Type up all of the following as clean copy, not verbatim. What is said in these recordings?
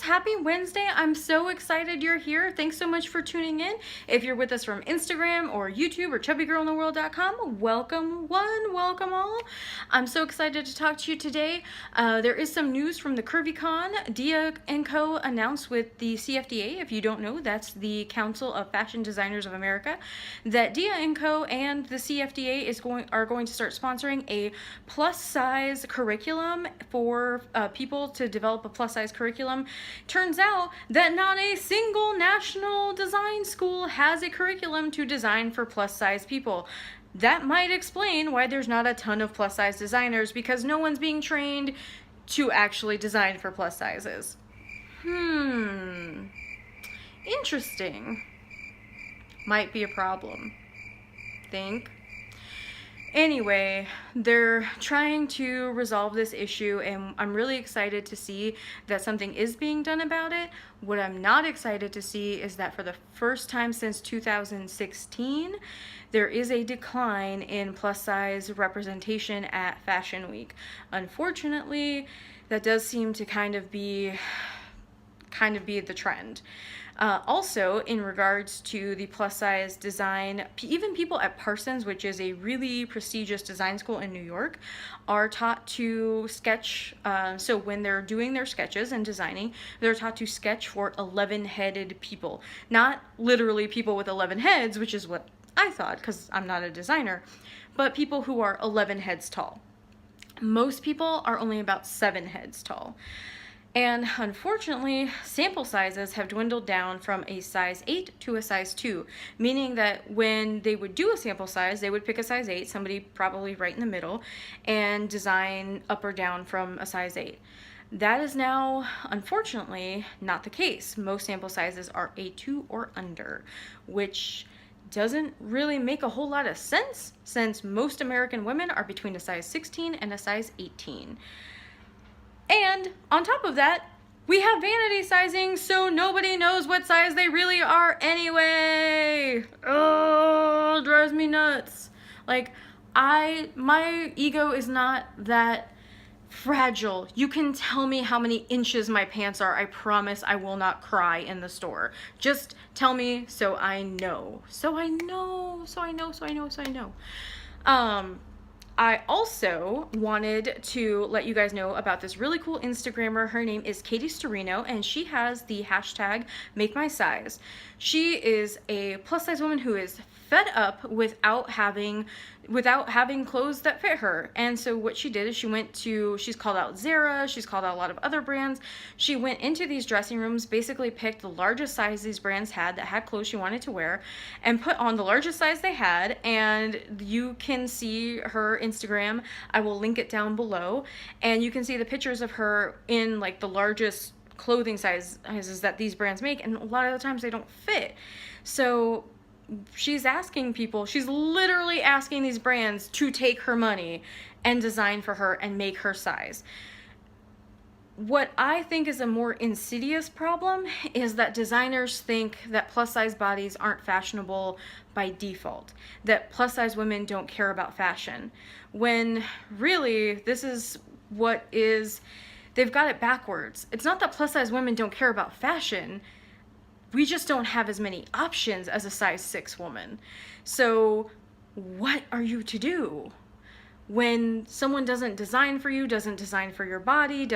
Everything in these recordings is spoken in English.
Happy Wednesday. I'm so excited you're here. Thanks so much for tuning in. If you're with us from Instagram or YouTube or chubbygirlintheworld.com, welcome one, welcome all. I'm so excited to talk to you today. There is some news from the Curvy Con. Dia & Co. announced with the CFDA, if you don't know, that's the Council of Fashion Designers of America, that Dia & Co. and the CFDA are going to start sponsoring a plus size curriculum for people to develop a plus size curriculum. Turns out that not a single national design school has a curriculum to design for plus size people. That might explain why there's not a ton of plus size designers, because no one's being trained to actually design for plus sizes. Interesting. Might be a problem. Think. Anyway, they're trying to resolve this issue, and I'm really excited to see that something is being done about it. What I'm not excited to see is that for the first time since 2016, there is a decline in plus size representation at Fashion Week. Unfortunately, that does seem to kind of be the trend. Also, in regards to the plus size design, even people at Parsons, which is a really prestigious design school in New York, are taught to sketch. So when they're doing their sketches and designing, they're taught to sketch for 11-headed people. Not literally people with 11 heads, which is what I thought, because I'm not a designer, but people who are 11 heads tall. Most people are only about 7 heads tall. And unfortunately, sample sizes have dwindled down from a size 8 to a size 2, meaning that when they would do a sample size, they would pick a size 8, somebody probably right in the middle, and design up or down from a size 8. That is now, unfortunately, not the case. Most sample sizes are a 2 or under, which doesn't really make a whole lot of sense, since most American women are between a size 16 and a size 18. And on top of that, we have vanity sizing, so nobody knows what size they really are anyway. Oh, it drives me nuts. Like, my ego is not that fragile. You can tell me how many inches my pants are. I promise I will not cry in the store. Just tell me so I know. I also wanted to let you guys know about this really cool Instagrammer. Her name is Katie Sturino, and she has the hashtag #MakeMySize. She is a plus size woman who is fed up without having clothes that fit her. And so what she did is she's called out Zara, she's called out a lot of other brands. She went into these dressing rooms, basically picked the largest size these brands had that had clothes she wanted to wear, and put on the largest size they had. And you can see her Instagram. I will link it down below, and you can see the pictures of her in like the largest clothing sizes that these brands make, and a lot of the times they don't fit. So she's literally asking these brands to take her money and design for her and make her size. What I think is a more insidious problem is that designers think that plus size bodies aren't fashionable by default, that plus size women don't care about fashion, when really they've got it backwards. It's not that plus size women don't care about fashion. We just don't have as many options as a size 6 woman. So what are you to do when someone doesn't design for you, doesn't design for your body,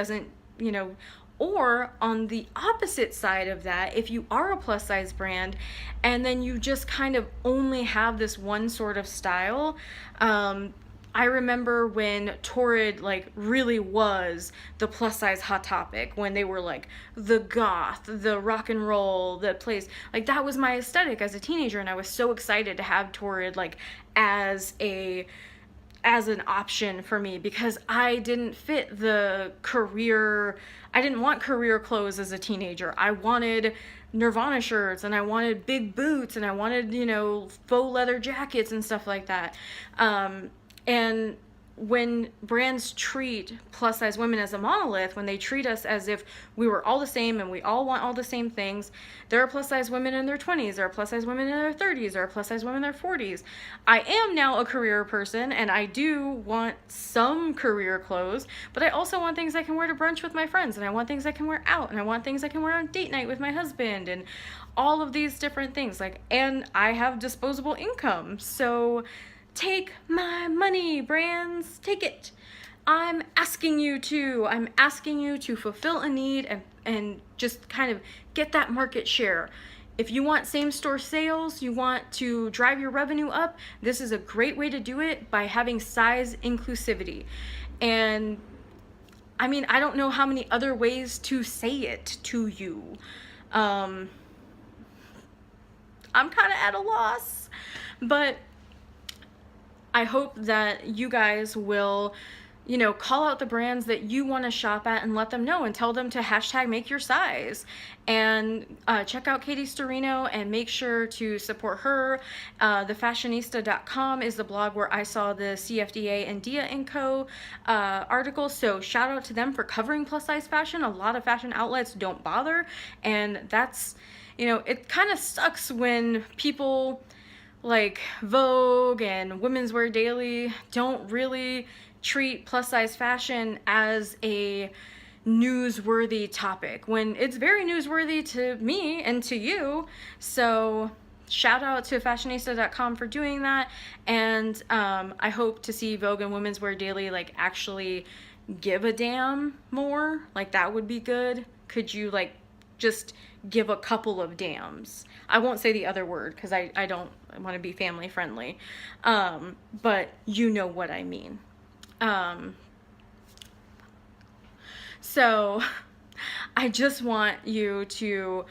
or on the opposite side of that, if you are a plus size brand and then you just kind of only have this one sort of style. I remember when Torrid really was the plus size hot topic, when they were like the goth, the rock and roll, the place. Like, that was my aesthetic as a teenager, and I was so excited to have Torrid as an option for me, because I didn't fit the I didn't want career clothes as a teenager. I wanted Nirvana shirts, and I wanted big boots, and I wanted, faux leather jackets and stuff like that. And when brands treat plus size women as a monolith, when they treat us as if we were all the same and we all want all the same things, there are plus size women in their 20s, there are plus size women in their 30s, there are plus size women in their 40s. I am now a career person and I do want some career clothes, but I also want things I can wear to brunch with my friends, and I want things I can wear out, and I want things I can wear on date night with my husband, and all of these different things. Like, and I have disposable income, so take my money, brands, take it. I'm asking you to fulfill a need and just kind of get that market share. If you want same store sales, you want to drive your revenue up, this is a great way to do it by having size inclusivity. And I mean, I don't know how many other ways to say it to you. I'm kind of at a loss, but I hope that you guys will, call out the brands that you want to shop at and let them know, and tell them to hashtag make your size, and check out Katie Sturino and make sure to support her. Thefashionista.com is the blog where I saw the CFDA and Dia & Co. Article, so shout out to them for covering plus size fashion. A lot of fashion outlets don't bother, and that's, it kind of sucks when people like Vogue and Women's Wear Daily don't really treat plus size fashion as a newsworthy topic, when it's very newsworthy to me and to you. So shout out to fashionista.com for doing that, and I hope to see Vogue and Women's Wear Daily like actually give a damn more. Like, that would be good. Could you like just give a couple of damns? I won't say the other word because I don't want to be family friendly, but you know what I mean. So I just want you to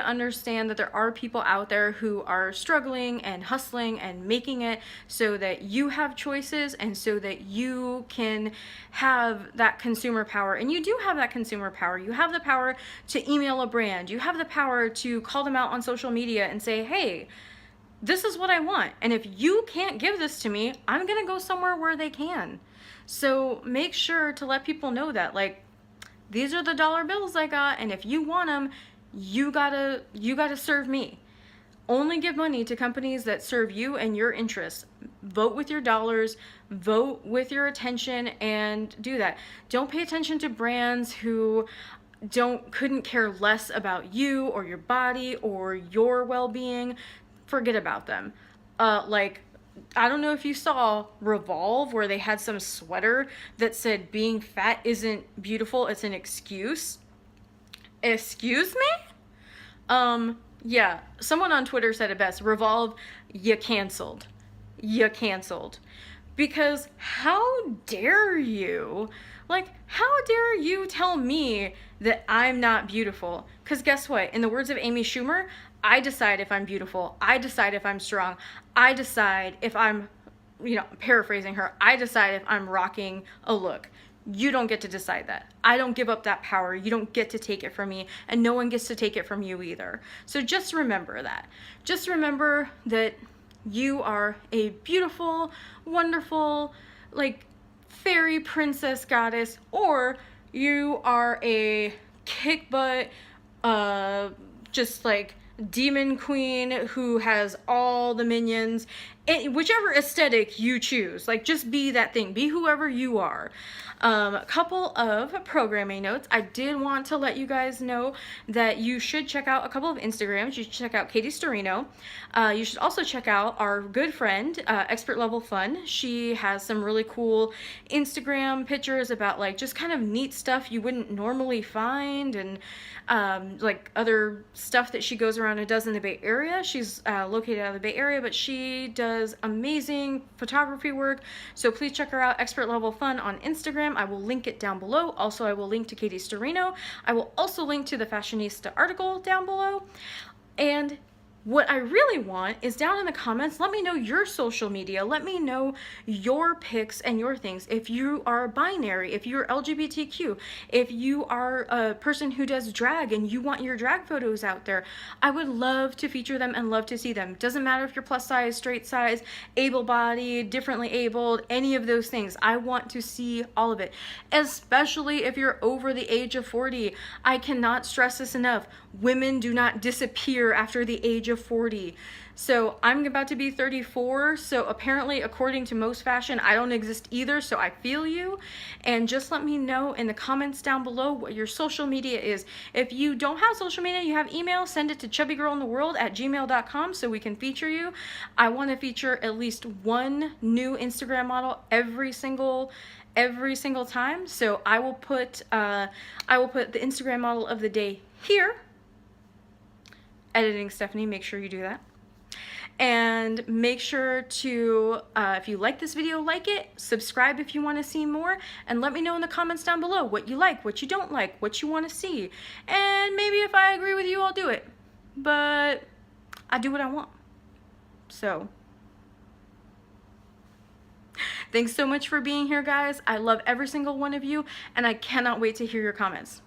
understand that there are people out there who are struggling and hustling and making it so that you have choices, and so that you can have that consumer power. And you do have that consumer power. You have the power to email a brand. You have the power to call them out on social media and say, hey, this is what I want. And if you can't give this to me, I'm going to go somewhere where they can. So make sure to let people know that, like, these are the dollar bills I got, and if you want them, you gotta serve me. Only give money to companies that serve you and your interests. Vote with your dollars, vote with your attention, and do that. Don't pay attention to brands who couldn't care less about you or your body or your well-being. Forget about them. Like, I don't know if you saw Revolve, where they had some sweater that said being fat isn't beautiful, it's an excuse. Excuse me? Yeah, someone on Twitter said it best. Revolve, you canceled. You canceled. Because how dare you? Like, how dare you tell me that I'm not beautiful? Because guess what? In the words of Amy Schumer, I decide if I'm beautiful. I decide if I'm strong. I decide if I'm, paraphrasing her, I decide if I'm rocking a look. You don't get to decide that. I don't give up that power. You don't get to take it from me, and no one gets to take it from you either. So just remember that. Just remember that you are a beautiful, wonderful, like, fairy princess goddess, or you are a kick butt, just like demon queen who has all the minions. Whichever aesthetic you choose, like, just be that thing. Be whoever you are. A couple of programming notes. I did want to let you guys know that you should check out a couple of Instagrams. You should check out Katie Sturino. You should also check out our good friend, Expert Level Fun. She has some really cool Instagram pictures about, like, just kind of neat stuff you wouldn't normally find, and like other stuff that she goes around and does in the Bay Area. She's located out of the Bay Area, but she does amazing photography work. So please check her out, Expert Level Fun on Instagram. I will link it down below. Also, I will link to Katie Sturino. I will also link to the Fashionista article down below. And What I really want is down in the comments, let me know your social media. Let me know your pics and your things. If you are binary, if you're LGBTQ, if you are a person who does drag and you want your drag photos out there, I would love to feature them and love to see them. Doesn't matter if you're plus size, straight size, able-bodied, differently abled, any of those things. I want to see all of it, especially if you're over the age of 40. I cannot stress this enough. Women do not disappear after the age of 40. So I'm about to be 34, so apparently according to most fashion I don't exist either, so I feel you. And just let me know in the comments down below what your social media is. If you don't have social media, you have email, send it to chubbygirlintheworld@gmail.com so we can feature you. I want to feature at least one new Instagram model every single time. So I will put the Instagram model of the day here. Editing Stephanie, make sure you do that. And make sure to, if you like this video, like it, subscribe if you want to see more, and let me know in the comments down below what you like, what you don't like, what you want to see. And maybe if I agree with you, I'll do it. But I do what I want. So, thanks so much for being here, guys. I love every single one of you, and I cannot wait to hear your comments.